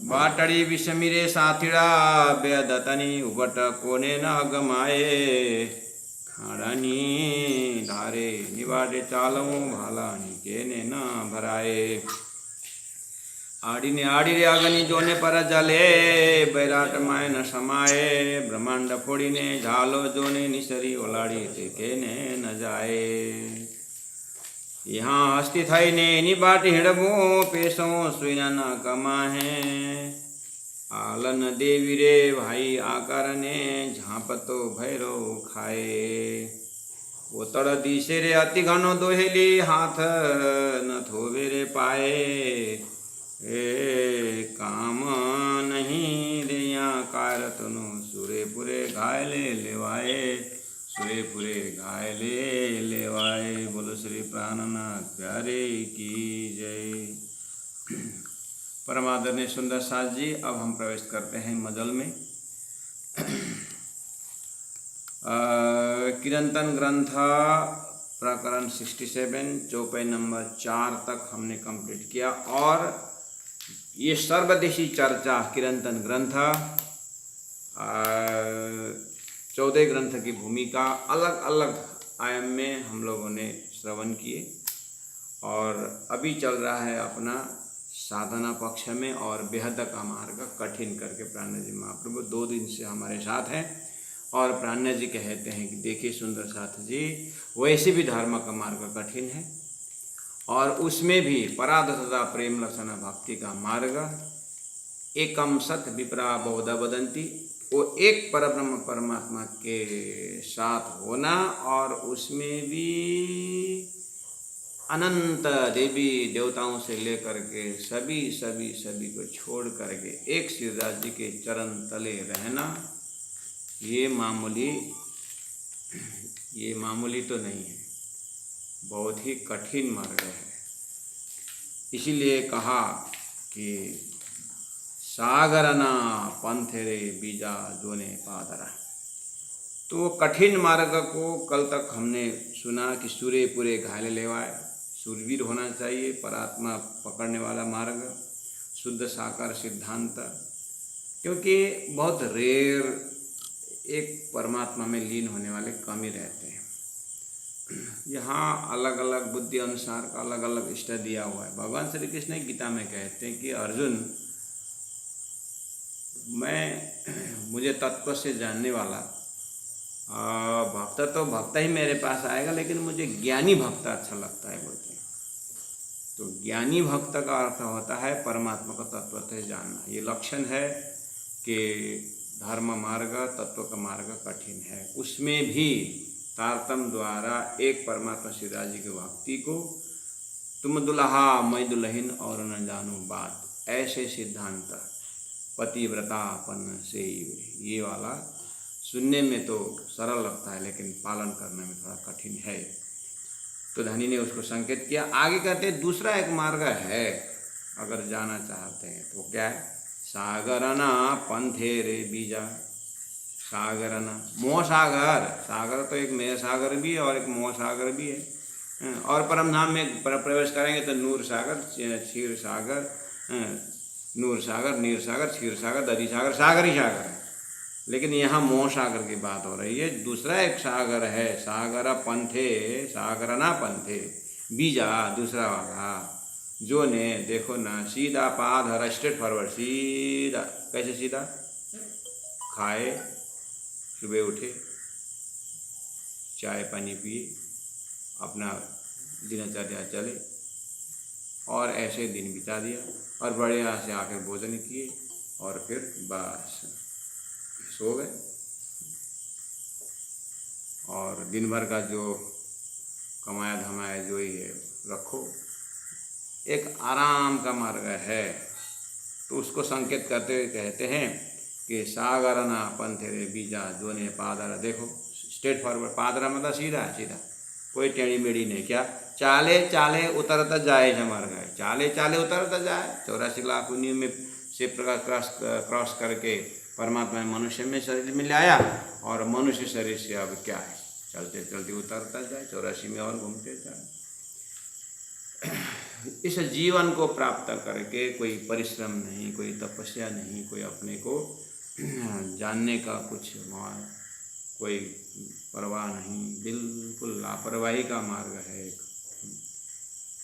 वाटड़ी विषमिरे साथिड़ा बेदतनी उबट कोने न गमाए खाड़नी धारे निवाडे चालऊ भालानी केने न भराए आड़ी ने आड़ी रे अग्नि जोने पर जले बैराट माय न समाये ब्रह्मांड फोड़ी ने झालो जोने निसरी ओलाड़ी ते केने न जाए यहाँ हस्ती थाई ने नी बाट हिड़बो पेशो सुईना न कमाहे आलन देवी रे भाई आकार ने झांपतो भैरो खाए वो तड़ दिशे रे अति घनो दोहेली हाथ न थोवे रे पाए ए काम नहीं दिया कारतनु सूरेपुरे घायले लेवाए सूरेपुरे घायले लेवाए। बोलो श्री प्राणनाथ प्यारे की जय। परम आदरणीय सुंदर साथ जी, अब हम प्रवेश करते हैं मजल में। कीर्तन ग्रंथ प्रकरण 67 चौपाई नंबर 4 तक हमने कंप्लीट किया और ये सर्वदेशी चर्चा कीर्तन ग्रंथ 14 ग्रंथ की भूमिका अलग अलग आयाम में हम लोगों ने श्रवण किए और अभी चल रहा है अपना साधना पक्ष में और बेहद का मार्ग कठिन करके प्राण जी महाप्रभु 2 दिन से हमारे साथ हैं और प्राण जी कहते हैं कि देखिए सुंदर साथ जी, वैसे भी धर्म का मार्ग कठिन है और उसमें भी पराधता प्रेम लक्षण भक्ति का मार्ग एकम सत विप्रा बहुधा वदंती, वो एक परब्रह्म परमात्मा के साथ होना और उसमें भी अनंत देवी देवताओं से लेकर के सभी को छोड़ करके एक श्रीदास जी के चरण तले रहना, ये मामूली तो नहीं है, बहुत ही कठिन मार्ग है। इसीलिए कहा कि सागरना पंथेरे बीजा जोने पादरा। तो कठिन मार्ग को कल तक हमने सुना कि सूर्य पूरे घायल लेवाए, सूरवीर होना चाहिए, परात्मा पकड़ने वाला मार्ग, शुद्ध साकार सिद्धांत, क्योंकि बहुत रेयर एक परमात्मा में लीन होने वाले कम ही रहते हैं। यहाँ अलग अलग बुद्धि अनुसार का अलग अलग इष्ट दिया हुआ है। भगवान श्री कृष्ण गीता में कहते हैं कि अर्जुन, मुझे तत्व से जानने वाला भक्त तो भक्त ही मेरे पास आएगा, लेकिन मुझे ज्ञानी भक्त अच्छा लगता है बोलते हैं। तो ज्ञानी भक्त का अर्थ होता है परमात्मा का तत्व से जानना। ये लक्षण है कि धर्म मार्ग तत्व का मार्ग कठिन है, उसमें भी तारतम द्वारा एक परमात्मा श्रीदास जी की भक्ति को तुम दुल्हा मैं दुल्हन और न जानू बात, ऐसे सिद्धांत पतिव्रतापन से ये वाला सुनने में तो सरल लगता है लेकिन पालन करने में थोड़ा कठिन है। तो धनी ने उसको संकेत किया। आगे कहते हैं दूसरा एक मार्ग है, अगर जाना चाहते हैं तो क्या है? सागरना पंथेरे बीजा। सागरना मोह सागर, सागर तो एक मेह सागर भी है और एक मोह सागर भी है। और परम धाम में प्रवेश करेंगे तो नूर सागर, क्षीर सागर, नूर सागर, नीर सागर, क्षीर सागर, दधी सागर, सागर ही सागर है। लेकिन यहाँ मोह सागर की बात हो रही है। दूसरा एक सागर है, सागर पंथे, सागरना पंथे बीजा, दूसरा वाला जो ने देखो ना सीधा पाद स्ट्रेट फॉरवर्ड, सीधा कैसे सीधा, खाए, सुबह उठे, चाय पानी पिए, अपना दिनचर्या चले और ऐसे दिन बिता दिया और बड़े यहाँ से आकर भोजन किए और फिर बस सो गए। और दिन भर का जो कमाया धमाया जो ही है रखो, एक आराम का मार्ग है। तो उसको संकेत करते हुए कहते हैं कि सागरना पंथेरे बीजा जोने पादरा। देखो स्ट्रेट फॉरवर्ड, पादरा मतलब सीधा सीधा, कोई टेढ़ी मेढ़ी नहीं। क्या चाले चाले उतरता जाए मार्ग है, चाले चाले उतरता जाए। 84 लाख उन्हीं में से प्रकार क्रॉस करके परमात्मा मनुष्य में शरीर में लाया और मनुष्य शरीर से अब क्या है, चलते चलते उतरता जाए, 84 में और घूमते जाए। इस जीवन को प्राप्त करके कोई परिश्रम नहीं, कोई तपस्या नहीं, कोई अपने को जानने का कुछ कोई परवाह नहीं, बिल्कुल लापरवाही का मार्ग है एक।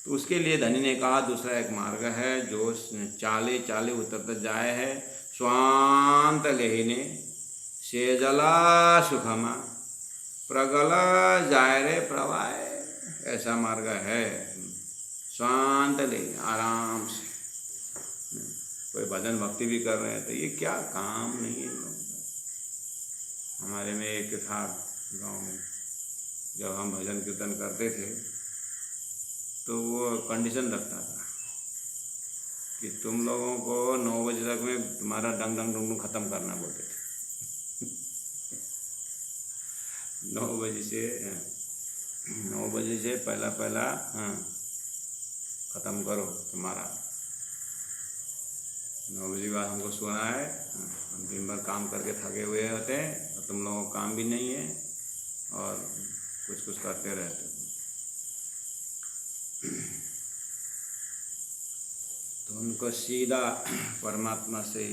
तो उसके लिए धनी ने कहा दूसरा एक मार्ग है जो चाले चाले उतरते जाए है, स्वांत लेहिने से जला सुखमा प्रगल जाए रे प्रवाह, ऐसा मार्ग है। शांत ले आराम से, कोई भजन भक्ति भी कर रहे हैं तो ये क्या काम नहीं है। हमारे में एक था गांव में, जब हम भजन कीर्तन करते थे तो वो कंडीशन रखता था कि तुम लोगों को 9 बजे तक में तुम्हारा डंग डंग डंग ख़त्म करना बोलते थे। 9 बजे से पहला ख़त्म करो तुम्हारा। 9 बजे के बाद हमको सोना है, हम दिन भर काम करके थके हुए होते हैं और तुम लोगों को काम भी नहीं है और कुछ करते रहते हो। तो उनको सीधा परमात्मा से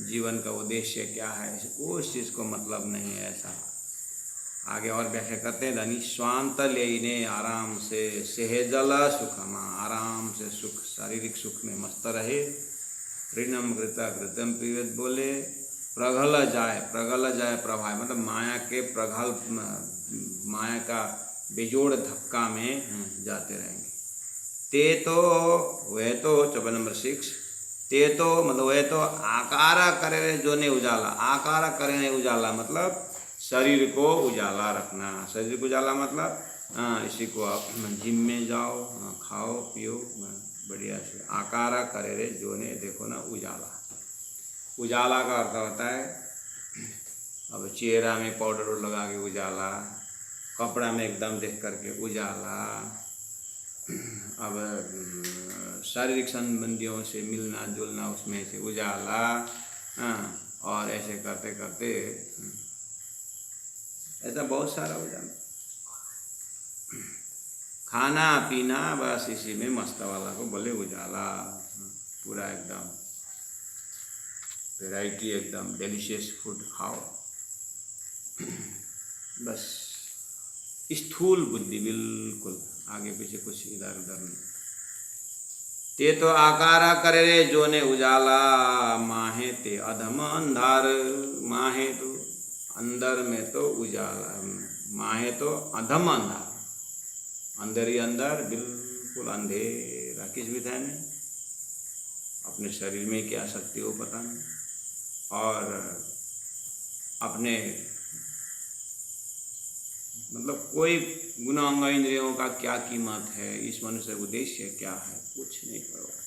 जीवन का उद्देश्य क्या है उस चीज़ को मतलब नहीं है। ऐसा आगे और व्याख्या करते हैं, धनी स्वांत लेने आराम से सेहजल सुखमा, आराम से सुख शारीरिक सुख में मस्त रहे। ऋणम घृता घृतम पीवत बोले, प्रगल जाए प्रभाव मतलब माया के प्रगल, माया का बेजोड़ धक्का में जाते रहेंगे। ते तो वह तो 54 नंबर 6, ते तो मतलब वह तो आकारा करे जो ने उजाला, आकारा करे ने उजाला मतलब शरीर को उजाला रखना। शरीर को उजाला मतलब इसी को आप जिम में जाओ, खाओ पियो बढ़िया से। आकारा करे रे जो ने, देखो ना उजाला, उजाला का अर्थ होता है अब चेहरा में पाउडर लगा के उजाला, कपड़ा में एकदम देख करके उजाला, अब शारीरिक संबंधियों से मिलना जुलना उसमें से उजाला, और ऐसे करते करते ऐसा बहुत सारा उजाला। खाना पीना बस इसी में मस्त वाला को बोले उजाला, पूरा एकदम वैरायटी, एकदम डिलीशियस फूड खाओ, बस स्थूल बुद्धि बिल्कुल, आगे पीछे कुछ इधर उधर नहीं। ते तो आकारा करे रे जो ने उजाला, माहे ते अधम अंधार, माहे तो अंदर में तो उजाला, माहे तो अधम अंधार, अंदर ही अंदर बिल्कुल अंधेरा, किस विधान में अपने शरीर में क्या शक्ति हो पता नहीं, और अपने मतलब कोई गुणांग इंद्रियों का क्या कीमत है, इस मनुष्य उद्देश्य क्या है, कुछ नहीं परवाह।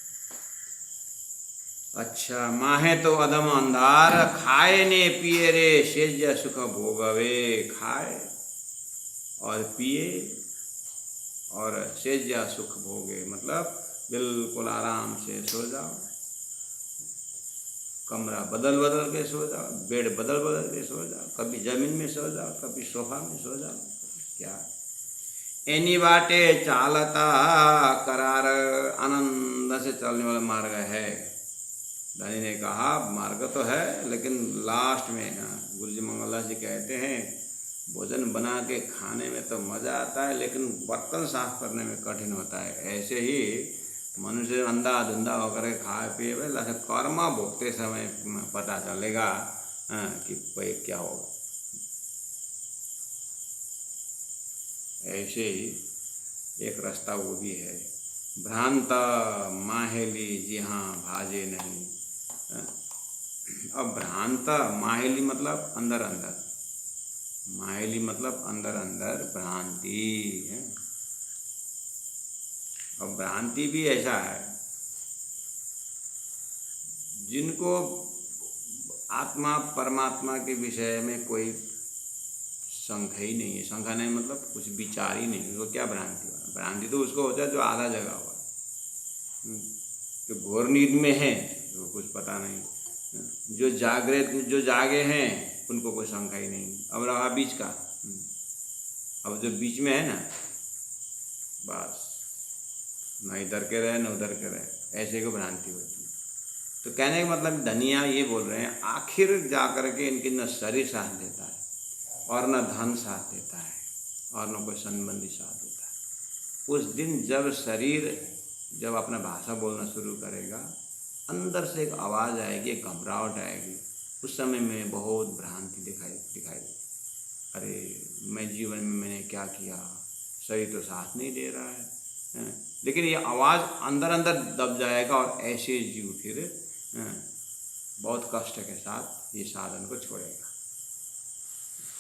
अच्छा, माहे तो अधम अंधार, खाए ने पिए रे सेज सुख भोगवे, खाए और पिए और सेज सुख भोगे मतलब बिल्कुल आराम से सो जाओ, कमरा बदल बदल के सो जाओ, बेड बदल बदल के सो जाओ, कभी जमीन में सो जाओ, कभी सोफा में सो जाओ, क्या एनी बाटे चालता करार, आनंद से चलने वाला मार्ग है। धनी ने कहा मार्ग तो है, लेकिन लास्ट में गुरु जी मंगलदास जी कहते हैं भोजन बना के खाने में तो मज़ा आता है, लेकिन बर्तन साफ करने में कठिन होता है। ऐसे ही मनुष्य अंधा धुंधा होकर खाए पिए वैसे कर्म भोगते समय पता चलेगा कि भाई क्या होगा। ऐसे ही एक रास्ता वो भी है, भ्रांत माहेली जी हाँ भाजे नहीं। अब भ्रांत माहेली मतलब अंदर अंदर, माहेली मतलब अंदर अंदर भ्रांति है। अब भ्रांति भी ऐसा है जिनको आत्मा परमात्मा के विषय में कोई शंका ही नहीं है, शंका नहीं मतलब कुछ विचार ही नहीं, वो क्या भ्रांति हुआ। भ्रांति तो उसको होता है जो आधा जगा हुआ, जो घोर नींद में है तो कुछ पता नहीं, जो जागृत जो जागे हैं उनको कोई शंका ही नहीं। अब रहा बीच का, अब जो बीच में है ना बस न इधर के रहे न उधर के रहे, ऐसे को भ्रांति होती है। तो कहने का मतलब धनिया ये बोल रहे हैं आखिर जा कर के इनकी न शरीर साथ देता है और न धन साथ देता है और न कोई संबंधी साथ देता है। उस दिन जब शरीर जब अपना भाषा बोलना शुरू करेगा, अंदर से एक आवाज़ आएगी, एक घबराहट आएगी, उस समय में बहुत भ्रांति दिखाई देगी। अरे मैं जीवन में मैंने क्या किया, शरीर तो साथ नहीं दे रहा है। लेकिन ये आवाज़ अंदर अंदर दब जाएगा और ऐसे जीव फिर बहुत कष्ट के साथ ये साधन को छोड़ेगा।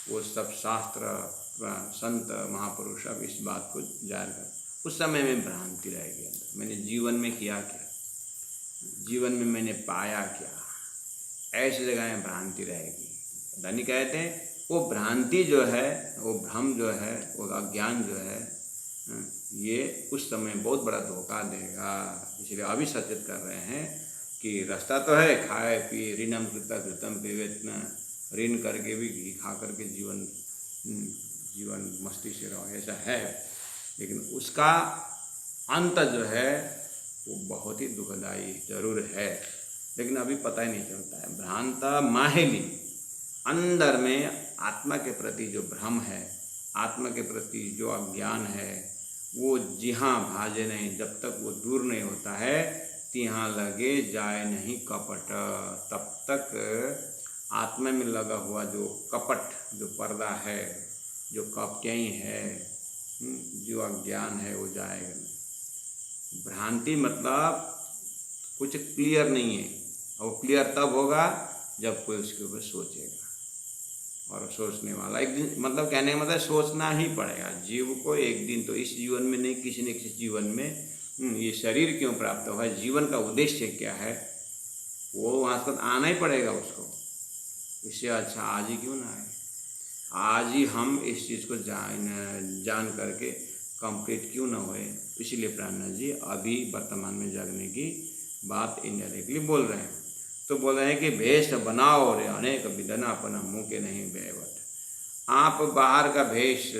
वो सब शास्त्र संत महापुरुष अब इस बात को जाहिर कर, उस समय में भ्रांति रहेगी अंदर, मैंने जीवन में किया क्या, जीवन में मैंने पाया क्या, ऐसी जगह में भ्रांति रहेगी। धनी कहते हैं वो भ्रांति जो है, वो भ्रम जो है, वो अज्ञान जो है, ये उस समय बहुत बड़ा धोखा देगा। इसलिए अभी सचेत कर रहे हैं कि रास्ता तो है, खाए पिए ऋणम कृता कृतम पिबेत, ऋण करके भी घी खा करके जीवन मस्ती से रहो, ऐसा है। लेकिन उसका अंत जो है वो बहुत ही दुखदाई जरूर है, लेकिन अभी पता ही नहीं चलता है। भ्रांता माहेली, अंदर में आत्मा के प्रति जो भ्रम है, आत्मा के प्रति जो अज्ञान है, वो जिहाँ भाजे नहीं, जब तक वो दूर नहीं होता है तिहाँ लगे जाए नहीं कपट। तब तक आत्मा में लगा हुआ जो कपट, जो पर्दा है, जो कपटई है, जो अज्ञान है, वो जाएगा नहीं। भ्रांति मतलब कुछ क्लियर नहीं है, और क्लियर तब होगा जब कोई उसके ऊपर सोचेगा। और सोचने वाला एक दिन, मतलब कहने का मतलब सोचना ही पड़ेगा जीव को एक दिन, तो इस जीवन में नहीं, किसी न किसी जीवन में ये शरीर क्यों प्राप्त हुआ है, जीवन का उद्देश्य क्या है, वो वहाँ तक आना ही पड़ेगा उसको। इससे अच्छा आज ही क्यों ना आए, आज ही हम इस चीज़ को जान करके कंप्लीट क्यों ना होए। इसीलिए प्राणनाथ जी अभी वर्तमान में जगने की बात इनडायरेक्टली बोल रहे हैं। तो बोल रहे हैं कि भेष बनाओ रे अनेक विधना अपना मुँह के नहीं बेवट। आप बाहर का भेष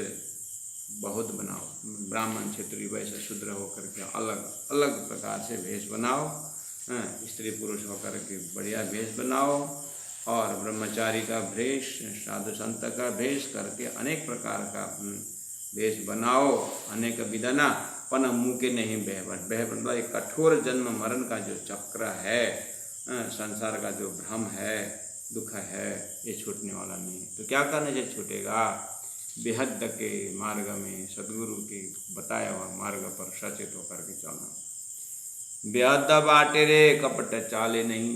बहुत बनाओ, ब्राह्मण क्षत्रिय वैसे शूद्र होकर के अलग अलग प्रकार से भेष बनाओ, स्त्री पुरुष होकर के बढ़िया भेष बनाओ, और ब्रह्मचारी का भेष, साधु संत का भेष करके अनेक प्रकार का भेष बनाओ। अनेक विधना पन मुँह के नहीं बेवट। बेवट मतलब एक कठोर जन्म मरण का जो चक्र है, संसार का जो भ्रम है, दुख है, ये छूटने वाला नहीं। तो क्या करना चाहिए छूटेगा? बेहद के मार्ग में, सदगुरु के बताया हुआ मार्ग पर सचेत होकर के चलना। बेहद बाटे रे कपट चाले नहीं।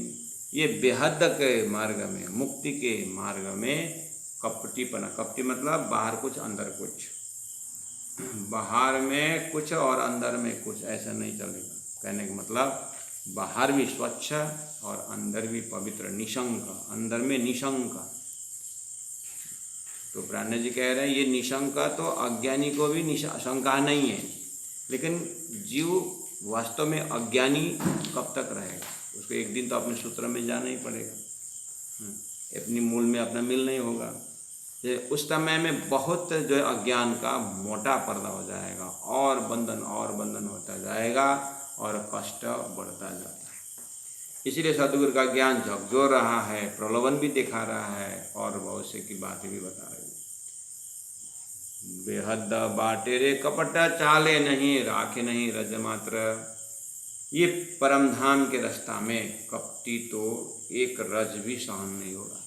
ये बेहद के मार्ग में, मुक्ति के मार्ग में कपटीपना, कपटी मतलब बाहर कुछ अंदर कुछ, बाहर में कुछ और अंदर में कुछ, ऐसा नहीं चलेगा। कहने का मतलब बाहर भी स्वच्छ और अंदर भी पवित्र, निशंक, अंदर में निशंक। तो प्राणनाथ जी कह रहे हैं ये निशंक तो अज्ञानी को भी शंका नहीं है, लेकिन जीव वास्तव में अज्ञानी कब तक रहेगा? उसको एक दिन तो अपने सूत्र में जाना ही पड़ेगा, अपनी मूल में अपना मिल नहीं होगा। उस समय में बहुत जो है अज्ञान का मोटा पर्दा हो जाएगा, और बंधन होता जाएगा, और कष्ट बढ़ता जाता है। इसीलिए सदगुरु का ज्ञान झकझोर रहा है, प्रलोभन भी दिखा रहा है, और बहुत से की बातें भी बता रही है। बेहद बाटे रे कपट चाले नहीं, राखे नहीं रज मात्र। ये परम धाम के रास्ता में कपटी तो एक रज भी सहन नहीं होगा।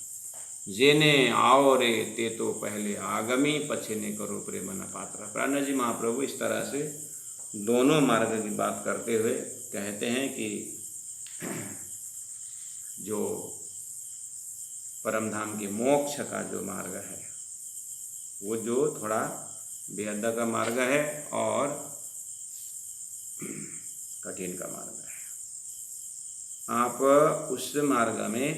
जेने आओ रे ते तो पहले आगमी, पछे ने करो प्रेम न पात्र। प्राणनाथ जी महाप्रभु इस तरह से दोनों मार्ग की बात करते हुए कहते हैं कि जो परम धाम के मोक्ष का जो मार्ग है, वो जो थोड़ा बेहद का मार्ग है और कठिन का मार्ग है। आप उस मार्ग में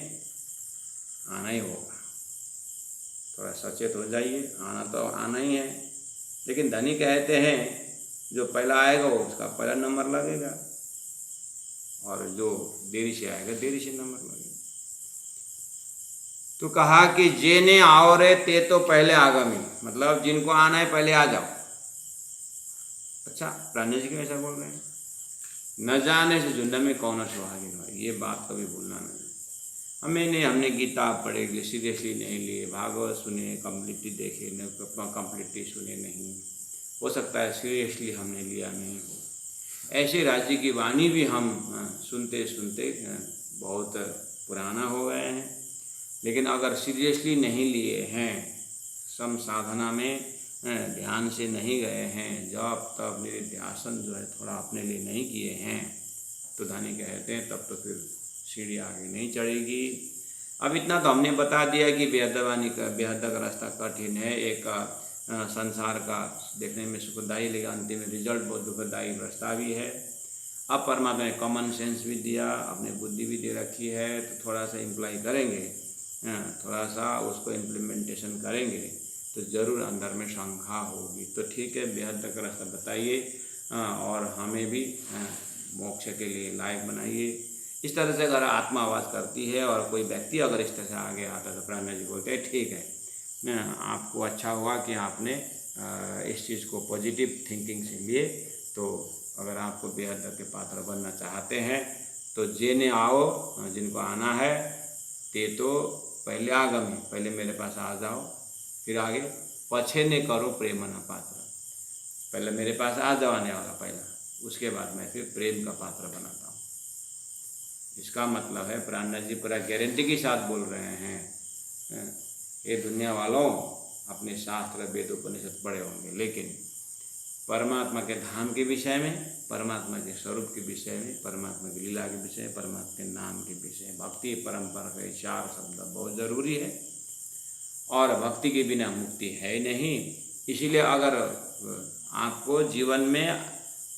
आना ही होगा, थोड़ा सचेत हो जाइए। आना तो आना ही है, लेकिन धनी कहते हैं जो पहला आएगा उसका पहला नंबर लगेगा, और जो देरी से आएगा देरी से नंबर लगेगा। तो कहा कि जेने आओ रे ते तो पहले आगामी, मतलब जिनको आना है पहले आ जाओ। अच्छा, प्राणनाथ जी क्यों ऐसा बोल रहे हैं? न जाने से झुंड में कौन सुहागिन हो, ये बात कभी भूलना नहीं। हमने गीता पढ़े, सीरियसली नहीं लिए, भागवत सुने, कम्प्लीटली देखे न, कम्प्लीटली सुने नहीं, हो सकता है सीरियसली हमने लिया नहीं हो। ऐसे राज्य की वाणी भी हम सुनते सुनते बहुत पुराना हो गए हैं। लेकिन अगर सीरियसली नहीं लिए हैं, सम साधना में ध्यान से नहीं गए हैं, जब तब निधिध्यासन जो है थोड़ा अपने लिए नहीं किए हैं, तो धनी कहते हैं तब तो फिर सीढ़ी आगे नहीं चढ़ेगी। अब इतना तो हमने बता दिया कि बेहदवानी का बेहद का रास्ता कठिन है, एक संसार का देखने में सुखदायी, लेकिन अंतिम में रिजल्ट बहुत दुखदायी रास्ता भी है। अब परमात्मा ने कॉमन सेंस भी दिया, अपने बुद्धि भी दे रखी है, तो थोड़ा सा इम्प्लाई करेंगे, थोड़ा सा उसको इम्प्लीमेंटेशन करेंगे तो ज़रूर अंदर में शंका होगी। तो ठीक है, बेहद का रास्ता बताइए और हमें भी मोक्ष के लिए लायक बनाइए। इस तरह से अगर आत्मा आवाज़ करती है और कोई व्यक्ति अगर इस तरह से आगे आता है तो प्राणा जी बोलते हैं ठीक है, आपको अच्छा हुआ कि आपने इस चीज़ को पॉजिटिव थिंकिंग से लिए। तो अगर आपको बेहद के पात्र बनना चाहते हैं तो जेने आओ, जिनको आना है ते तो पहले आगम है, पहले मेरे पास आ जाओ, फिर आगे पछे ने करो प्रेम न पात्र। पहले मेरे पास आ जाओ आने वाला पहला, उसके बाद मैं फिर प्रेम का पात्र बनाता हूँ। इसका मतलब है प्राणनाथ जी पूरा गारंटी के साथ बोल रहे हैं, ये दुनिया वालों अपने शास्त्र वेद उपनिषद पढ़े होंगे, लेकिन परमात्मा के धाम के विषय में, परमात्मा के स्वरूप के विषय में, परमात्मा की लीला के विषय, परमात्मा के नाम के विषय, भक्ति परंपरा के 4 शब्द बहुत ज़रूरी है और भक्ति के बिना मुक्ति है नहीं। इसीलिए अगर आपको जीवन में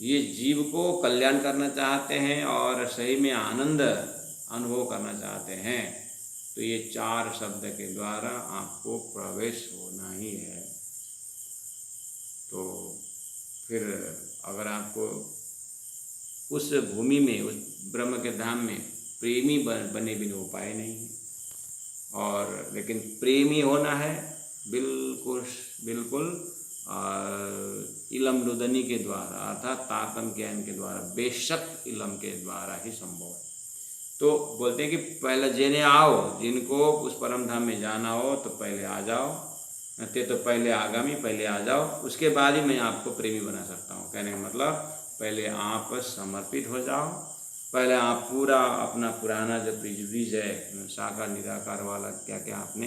ये जीव को कल्याण करना चाहते हैं और सही में आनंद अनुभव करना चाहते हैं तो ये 4 शब्द के द्वारा आपको प्रवेश होना ही है। तो फिर अगर आपको उस भूमि में, उस ब्रह्म के धाम में प्रेमी बने बिना उपाय नहीं है। और लेकिन प्रेमी होना है बिल्कुल इलम रुदनी के द्वारा, अर्थात ताकम ज्ञान के द्वारा, बेशक इलम के द्वारा ही संभव है। तो बोलते हैं कि पहले जेने आओ, जिनको उस परम धाम में जाना हो तो पहले आ जाओ, ते तो पहले आगामी, पहले आ जाओ, उसके बाद ही मैं आपको प्रेमी बना सकता हूँ। कहने का मतलब पहले आप समर्पित हो जाओ, पहले आप पूरा अपना पुराना जो प्रिजुडिस है साकार निराकार वाला, क्या क्या आपने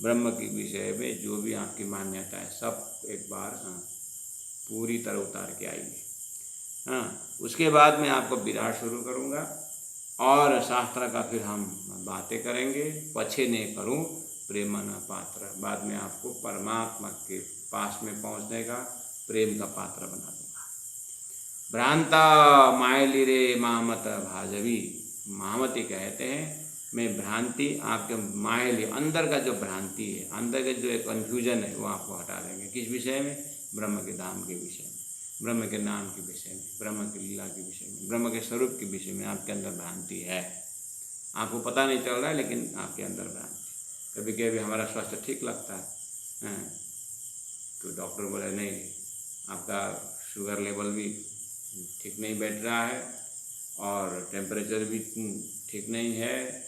ब्रह्म के विषय में जो भी आपकी मान्यता है सब एक बार पूरी तरह उतार के आइए। उसके बाद मैं आपको विराट शुरू करूँगा और शास्त्र का फिर हम बातें करेंगे। पछे ने करूँ प्रेम न पात्र, बाद में आपको परमात्मा के पास में पहुँचने का प्रेम का पात्र बना दूंगा। भ्रांता मायली रे मामत भाजवी, महामती कहते हैं मैं भ्रांति आपके मायली, अंदर का जो भ्रांति है, अंदर का जो एक कन्फ्यूजन है वो आपको हटा देंगे। किस विषय में? ब्रह्म के धाम के विषय में, ब्रह्म के नाम के विषय में, ब्रह्म की लीला के विषय में, ब्रह्म के स्वरूप के विषय में आपके अंदर भ्रांति है, आपको पता नहीं चल रहा है लेकिन आपके अंदर भ्रांति। कभी कभी हमारा स्वास्थ्य ठीक लगता है तो डॉक्टर बोले नहीं, आपका शुगर लेवल भी ठीक नहीं बैठ रहा है और टेम्परेचर भी ठीक नहीं है,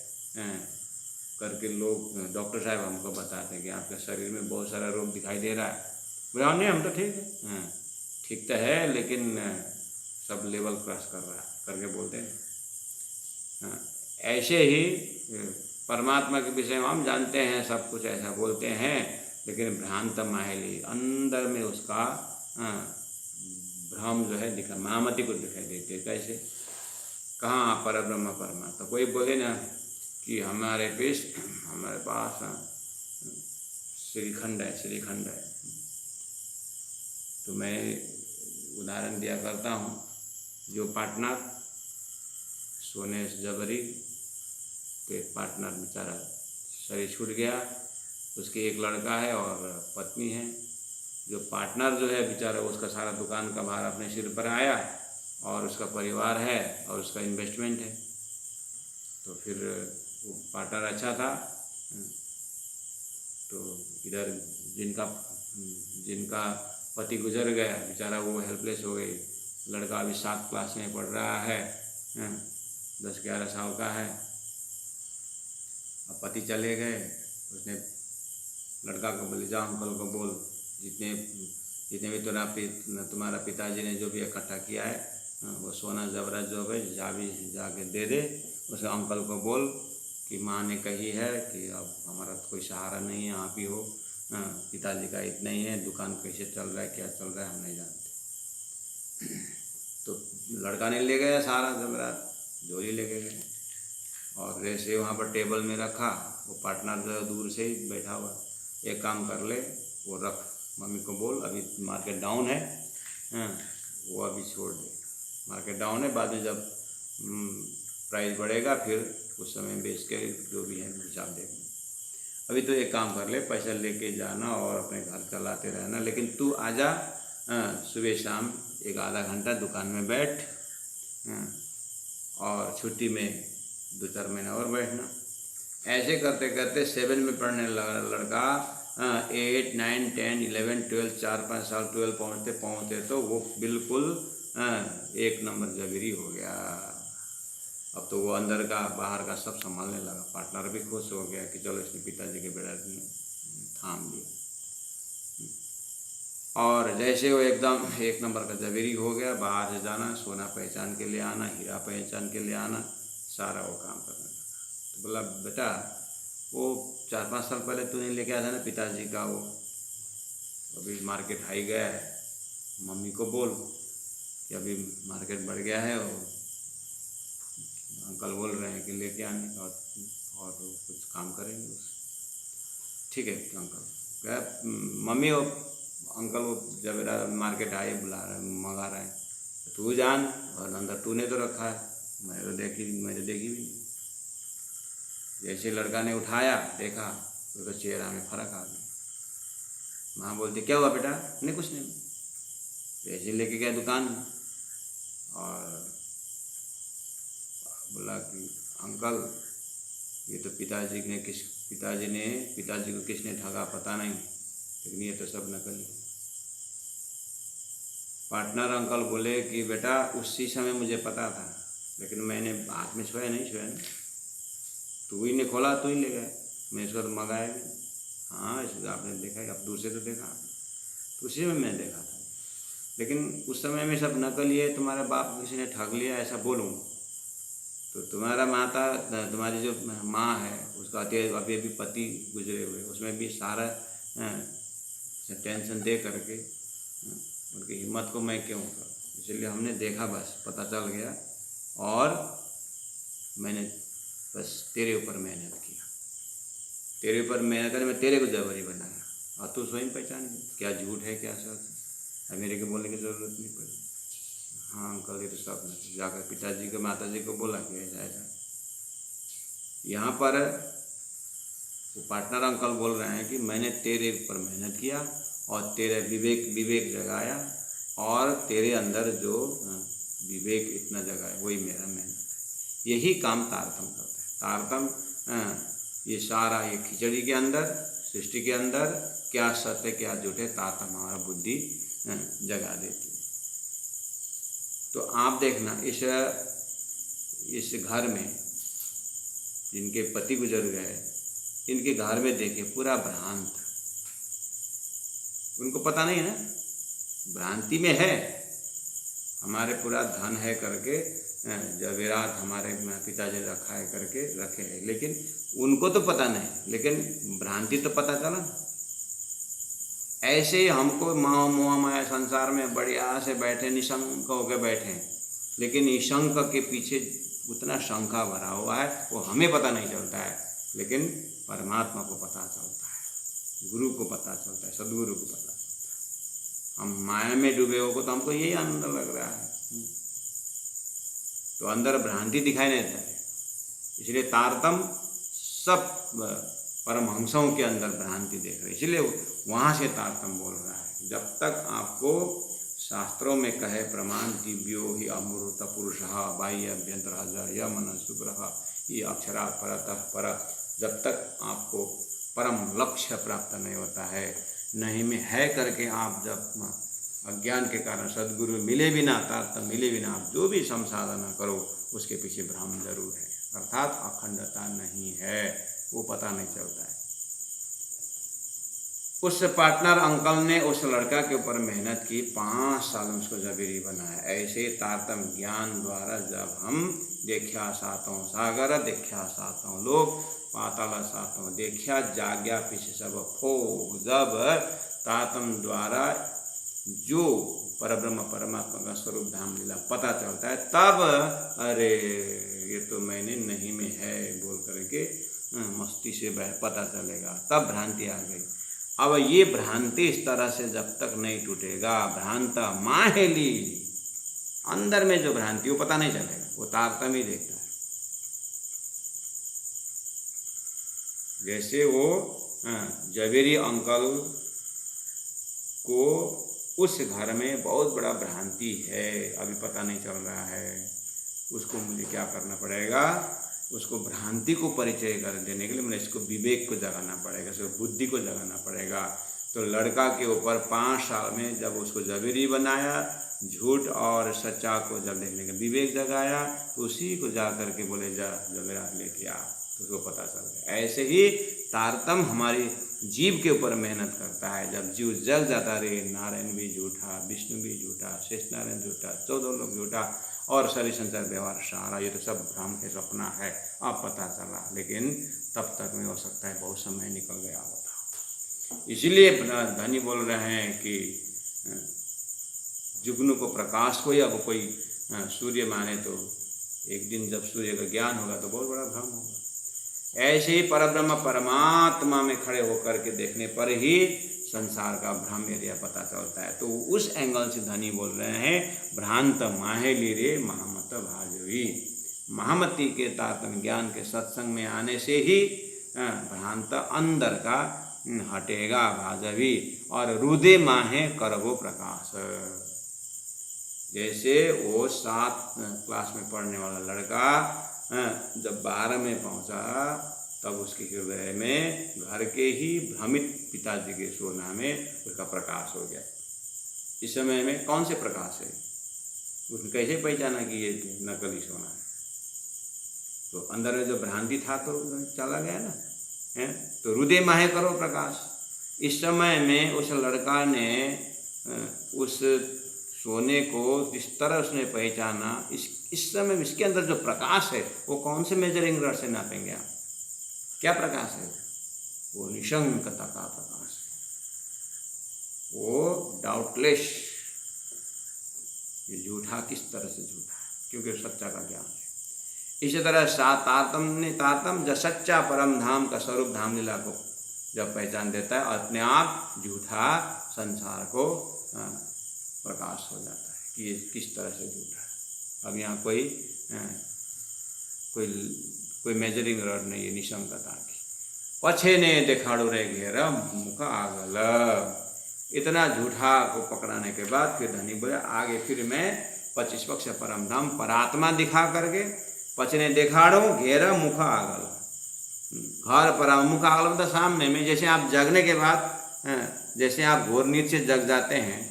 करके लोग डॉक्टर साहब हमको बताते हैं कि आपके शरीर में बहुत सारा रोग दिखाई दे रहा है। बोला नहीं, हम तो ठीक है, ठीक तो है लेकिन सब लेवल क्रॉस कर रहा है करके बोलते हैं। ऐसे ही परमात्मा के विषय में हम जानते हैं सब कुछ, ऐसा बोलते हैं, लेकिन भ्रांत मायली, अंदर में उसका भ्रम जो है दिखा, महामती को दिखाई देती है। कैसे? कहाँ पर ब्रह्म परमात्मा? कोई बोले ना कि हमारे पास श्रीखंड है, तो मैं उदाहरण दिया करता हूँ, जो पार्टनर सोने जबरी के पार्टनर बेचारा शरीर छूट गया, उसके एक लड़का है और पत्नी है। जो पार्टनर जो है बेचारा, उसका सारा दुकान का भार अपने सिर पर आया और उसका परिवार है और उसका इन्वेस्टमेंट है। तो फिर वो पार्टनर अच्छा था, तो इधर जिनका पति गुजर गया, बेचारा वो हेल्पलेस हो गई, लड़का अभी 7 क्लास में पढ़ रहा है, 10-11 साल का है। अब पति चले गए, उसने लड़का को बोले जा अंकल को बोल, जितने भी तुम्हारा पिताजी ने जो भी इकट्ठा किया है वो सोना ज़ेवरात जो है जाके दे दे, उसे अंकल को बोल कि माँ ने कही है कि अब हमारा तो कोई सहारा नहीं है, आप ही हो, पिताजी का इतना ही है, दुकान कैसे चल रहा है क्या चल रहा है हम नहीं जानते। तो लड़का ने ले गया सारा ज़ेवरात, जोड़ी लेके गए और जैसे वहाँ पर टेबल में रखा, वो पार्टनर जो दूर से ही बैठा हुआ, एक काम कर ले, वो रख, मम्मी को बोल अभी मार्केट डाउन है, वो अभी छोड़ दे, मार्केट डाउन है, बाद में जब प्राइस बढ़ेगा फिर उस समय बेच के जो भी है हिसाब देंगे, अभी तो एक काम कर ले, पैसा लेके जाना और अपने घर चलाते रहना, लेकिन तू आजा सुबह शाम 1-आधा घंटा दुकान में बैठ, और छुट्टी में 2-4 महीना और बैठना। ऐसे करते करते 7 में पढ़ने लगा लड़का, 8, 9, 10, 11, 12, 4-5 साल 12 पहुँचते तो वो बिल्कुल 1 नंबर जबरी हो गया। अब तो वो अंदर का बाहर का सब संभालने लगा, पार्टनर भी खुश हो गया कि चलो इसने पिताजी के बेड़ा थाम लिया। और जैसे वो एकदम 1 नंबर का जबरी हो गया, बाहर से जाना, सोना पहचान के ले आना, हीरा पहचान के ले आना, सारा वो काम करने लगा। तो बोला बेटा वो 4-5 साल पहले तूने लेके आया था ना पिताजी का, वो अभी मार्केट हाई गया है, मम्मी को बोल कि अभी मार्केट बढ़ गया है, और अंकल बोल रहे हैं कि लेके आने का, और कुछ काम करेंगे उस। ठीक है अंकल, क्या मम्मी वो अंकल वो जब मार्केट आए बुला रहे मंगा रहे हैं, तो तू जान, और अंदर तूने तो रखा है, मैंने तो देखी भी नहीं। जैसे लड़का ने उठाया देखा तो उसका चेहरा में फर्क आ गया। माँ बोलती क्या हुआ बेटा? नहीं कुछ नहीं। जैसे लेके गया दुकान और बोला कि अंकल ये तो पिताजी को किसने ठगा पता नहीं, लेकिन ये तो सब नकली। पार्टनर अंकल बोले कि बेटा उसी समय मुझे पता था, लेकिन मैंने हाथ में छुआ नहीं, तू ही ने खोला, तू ही ले गया, मैं इसको तो मंगाया भी। हाँ इसको आपने देखा है, अब दूसरे तो देखा आपने, तो उसी में मैंने देखा था, लेकिन उस समय में सब नकली है, तुम्हारा बाप किसी ने ठग लिया ऐसा बोलूँ तो तुम्हारी जो माँ है उसका अभी पति गुजरे हुए, उसमें भी सारा टेंशन दे करके उनकी हिम्मत को मैं क्यों करूँ, इसलिए हमने देखा, बस पता चल गया, और मैंने बस तेरे ऊपर मेहनत किया, तेरे ऊपर मेहनत कर मैं तेरे को जबरी बनाया, और तू स्वयं पहचान गया क्या झूठ है क्या सच है, अब मेरे को बोलने की ज़रूरत नहीं पड़ी। हाँ अंकल ये तो सब नहीं, जाकर पिताजी को माताजी को बोला कि ऐसा। यहाँ पर वो पार्टनर अंकल बोल रहे हैं कि मैंने तेरे ऊपर मेहनत किया और तेरे विवेक जगाया, और तेरे अंदर जो विवेक इतना जगाया वही मेरा मेहनत है। यही काम तारतम करता है। तारतम ये सारा ये खिचड़ी के अंदर, सृष्टि के अंदर क्या सत्य क्या झूठ है, तारतम हमारा बुद्धि जगा देती है। तो आप देखना इस घर में जिनके पति गुजर गए, इनके घर में देखे पूरा भ्रांत, उनको पता नहीं ना, भ्रांति में है, हमारे पूरा धन है करके जवेरात हमारे पिताजी रखा है करके रखे हैं, लेकिन उनको तो पता नहीं, लेकिन भ्रांति तो पता चला। ऐसे ही हमको मोह माया संसार में बढ़िया से बैठे निशंक होकर बैठे, लेकिन निशंक के पीछे उतना शंका भरा हुआ है, वो हमें पता नहीं चलता है, लेकिन परमात्मा को पता चलता है, गुरु को पता चलता है, सदगुरु को पता चलता है। हम माया में डूबे हो तो हमको यही आनंद लग रहा है, तो अंदर भ्रांति दिखाई नहीं देता है। इसलिए तारतम सब परमहंसों के अंदर भ्रांति देख रहे, इसलिए वहाँ से तारतम बोल रहा है। जब तक आपको शास्त्रों में कहे प्रमाण दिव्यो ही अमृत पुरुष बाह्य अभ्यंतर यह मन शुभ्र ये अक्षरा परतः पर, जब तक आपको परम लक्ष्य प्राप्त नहीं होता है, नहीं में है करके आप जब अज्ञान के कारण सद्गुरु मिले बिना, तारतम्य मिले बिना आप जो भी संसाधना करो उसके पीछे भ्रम जरूर है, अर्थात अखंडता नहीं है, वो पता नहीं चलता है। उस पार्टनर अंकल ने उस लड़का के ऊपर मेहनत की, 5 साल में उसको जबीरी बनाया। ऐसे तारतम्य ज्ञान द्वारा जब हम देखा सातों सागर, देखा सातों लोक, पाताल सातों देखा, जाग्या पीछे सब भोग, जब तारतम्य द्वारा जो परब्रह्म परमात्मा का स्वरूप धाम लीला पता चलता है, तब अरे ये तो मैंने नहीं में है बोल करके मस्ती से पता चलेगा, तब भ्रांति आ गई। अब ये भ्रांति इस तरह से जब तक नहीं टूटेगा, भ्रांत माहेली, अंदर में जो भ्रांति वो पता नहीं चलेगा, वो तारतम्य ही देखता है। जैसे वो जबीरी अंकल को उस घर में बहुत बड़ा भ्रांति है, अभी पता नहीं चल रहा है, उसको मुझे क्या करना पड़ेगा, उसको भ्रांति को परिचय कर देने के लिए मुझे इसको विवेक को जगाना पड़ेगा, इसको बुद्धि को जगाना पड़ेगा। तो लड़का के ऊपर 5 साल में जब उसको जबीरी बनाया, झूठ और सच्चा को जब देखने का विवेक जगाया, तो उसी को जा करके बोले जा जबेरा लेके आ, तो उसको पता चल गया। ऐसे ही तारतम्य हमारी जीव के ऊपर मेहनत करता है। जब जीव जग जाता रे, नारायण भी झूठा, विष्णु भी झूठा, शेष नारायण झूठा, 14 लोग झूठा और शरीर संसार व्यवहार सारा, ये तो सब भ्रम है, सपना है, अब पता चला। लेकिन तब तक में हो सकता है बहुत समय निकल गया होता। इसीलिए धनी बोल रहे हैं कि जुगनू को प्रकाश को या कोई सूर्य माने, तो एक दिन जब सूर्य का ज्ञान होगा तो बहुत बड़ा भ्रम होगा। ऐसे ही परब्रह्म परमात्मा में खड़े होकर के देखने पर ही संसार का भ्रम एरिया पता चलता है। तो उस एंगल से धनी बोल रहे हैं, भ्रांत माहेली रे महामत भाजवी। महामती के तारतम्य ज्ञान के सत्संग में आने से ही भ्रांत अंदर का हटेगा भाजवी, और रुदे माहे करबो प्रकाश। जैसे वो 7 क्लास में पढ़ने वाला लड़का जब 12 में पहुंचा, तब उसके हृदय में घर के ही भ्रमित पिताजी के सोना में उसका प्रकाश हो गया। इस समय में कौन से प्रकाश है, उसने कैसे पहचाना कि ये नकली सोना है? तो अंदर में जो भ्रांति था तो चला गया ना, है? तो हृदय माहे करो प्रकाश। इस समय में उस लड़का ने उस सोने को जिस तरह उसने पहचाना, इस समय इसके अंदर जो प्रकाश है वो कौन से मेजरिंग रड से नापेंगे आप? क्या प्रकाश है? वो निशंकता का प्रकाश है, वो डाउटलेस। ये झूठा किस तरह से झूठा है? क्योंकि सच्चा का ज्ञान है। इसी तरह तारतम्य जब सच्चा परम धाम का स्वरूप धाम लीला को जब पहचान देता है, अपने आप झूठा संसार को प्रकाश हो जाता है कि ये किस तरह से झूठा है। अब यहाँ कोई मेजरिंग रड नहीं है निशंकता की। पछे ने देखाड़ो रे घेरा मुख आगल। इतना झूठा को पकड़ाने के बाद फिर धनी बोले आगे फिर मैं 25 पक्ष परम धाम परात्मा दिखा करके पछने देखाड़ो घेरा मुख आगल। घर पर मुख आगल मतलब सामने में। जैसे आप जगने के बाद जैसे आप घोर नींद से जग जाते हैं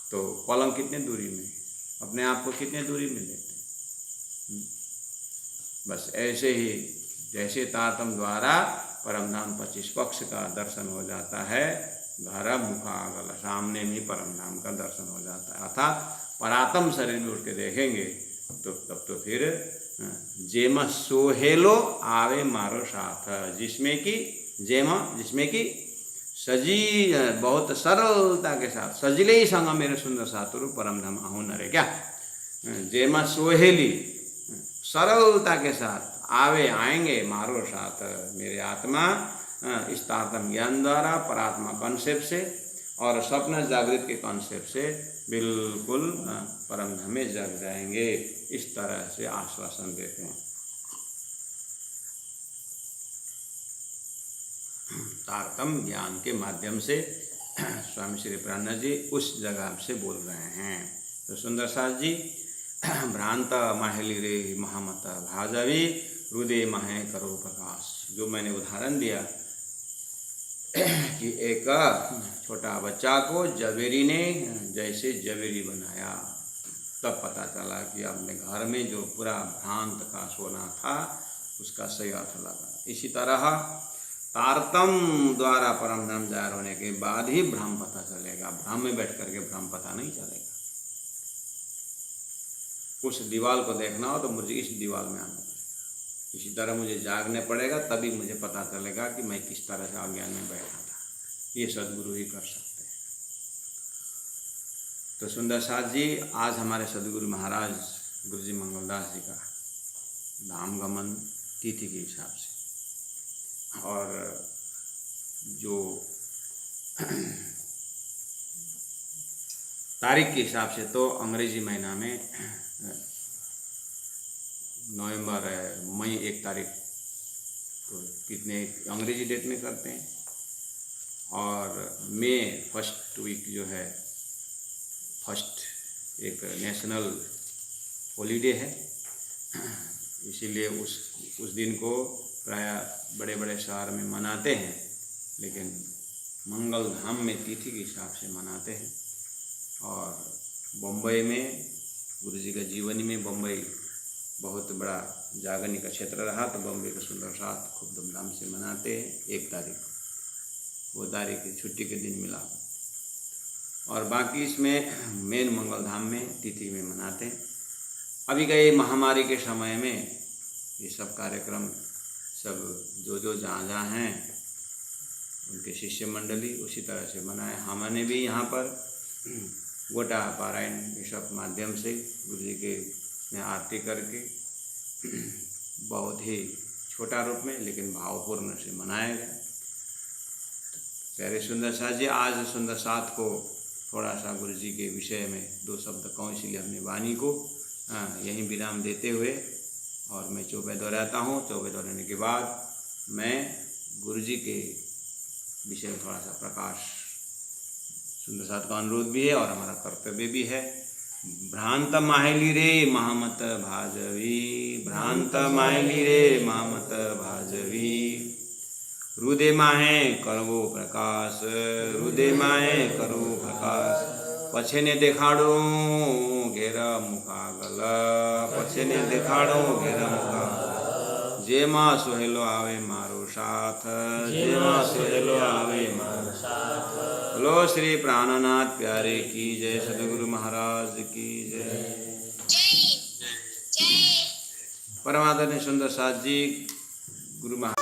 तो पलंग कितने दूरी में, अपने आप को कितने दूरी में लेते हैं। बस ऐसे ही जैसे तारतम्य द्वारा परमधाम 25 पक्ष का दर्शन हो जाता है, घर मुख आगल सामने में परमधाम का दर्शन हो जाता है। अर्थात परात्म शरीर में उठ के देखेंगे तो तब तो फिर जेम सोहेलो आवे मारो साथ, जिसमें कि सजी बहुत सरलता के साथ सजले ही संग मेरे सुंदर सातुरु परमधाम आहू नरे। क्या जेमा सोहेली सरलता के साथ आएंगे मारो साथ मेरे आत्मा इस तारतम्य ज्ञान द्वारा परात्मा कॉन्सेप्ट से और स्वप्न जागृत के कॉन्सेप्ट से बिल्कुल परमधाम में जग जाएंगे। इस तरह से आश्वासन देते हैं। तारतम्य ज्ञान के माध्यम से स्वामी श्री प्राणनाथ जी उस जगह से बोल रहे हैं। तो सुंदर साथ जी भ्रांत माहेली रे महामत भाजवी हृदय माहे करो प्रकाश, जो मैंने उदाहरण दिया कि एक छोटा बच्चा को जवेरी ने जैसे जवेरी बनाया, तब पता चला कि अपने घर में जो पूरा भ्रांत का सोना था उसका सही अर्थ लगा। इसी तरह तारतम द्वारा परम धाम जाहिर होने के बाद ही भ्रम पता चलेगा। भ्रम में बैठ करके भ्रम पता नहीं चलेगा। उस दीवार को देखना हो तो मुझे इस दीवार में आना पड़ेगा, इसी तरह मुझे जागने पड़ेगा, तभी मुझे पता चलेगा कि मैं किस तरह से अज्ञान में बैठा था। ये सदगुरु ही कर सकते हैं। तो सुंदर साथ जी, आज हमारे सदगुरु महाराज गुरु जी मंगलदास जी का धाम गमन तिथि के हिसाब से, और जो तारीख के हिसाब से तो अंग्रेजी महीना में मई 1 तारीख तो कितने अंग्रेजी डेट में करते हैं, और मई फर्स्ट वीक जो है फर्स्ट एक नेशनल हॉलीडे है, इसीलिए उस दिन को प्राय बड़े बड़े शहर में मनाते हैं, लेकिन मंगल धाम में तिथि के हिसाब से मनाते हैं। और बम्बई में गुरु जी का जीवनी में बम्बई बहुत बड़ा जागरणी का क्षेत्र रहा, तो बम्बई का सुंदर साथ खूब धूमधाम से मनाते हैं 1 तारीख, वो तारीख छुट्टी के दिन मिला। और बाकी इसमें मेन मंगल धाम में तिथि में मनाते हैं। अभी गए महामारी के समय में ये सब कार्यक्रम सब जो जहाँ हैं उनके शिष्य मंडली उसी तरह से मनाए। हमने भी यहाँ पर गोटा पारायण ये सब माध्यम से गुरु जी के में आरती करके बहुत ही छोटा रूप में लेकिन भावपूर्ण से मनाया गया। प्यारे सुंदर साथ जी, आज सुंदर साथ को थोड़ा सा गुरु जी के विषय में 2 शब्द कहूँ, इसलिए अपनी वाणी को यहीं विराम देते हुए और मैं चौबे दोहराता हूँ। चौबे दोहराने के बाद मैं गुरु जी के विषय में थोड़ा सा प्रकाश, सुंदर साथ का अनुरोध भी है और हमारा कर्तव्य भी है। भ्रांत माहेली रे महामत भाजवी, भ्रांत माहेली रे महामत भाजवी, हृदय माहे करवो प्रकाश, हृदय माहे करो प्रकाश, पछे ने देखाड़ो घेरा मुखागल, पछे ने देखाड़ो घेरा मुखागल, जेमा सोहेलो आवे मारो साथ, जेमा सोहेलो आवे मारो साथ। बोलो श्री प्राणनाथ प्यारे की जय, सदगुरु महाराज की जय। परमादरणीय सुंदर साथ जी, गुरु महाराज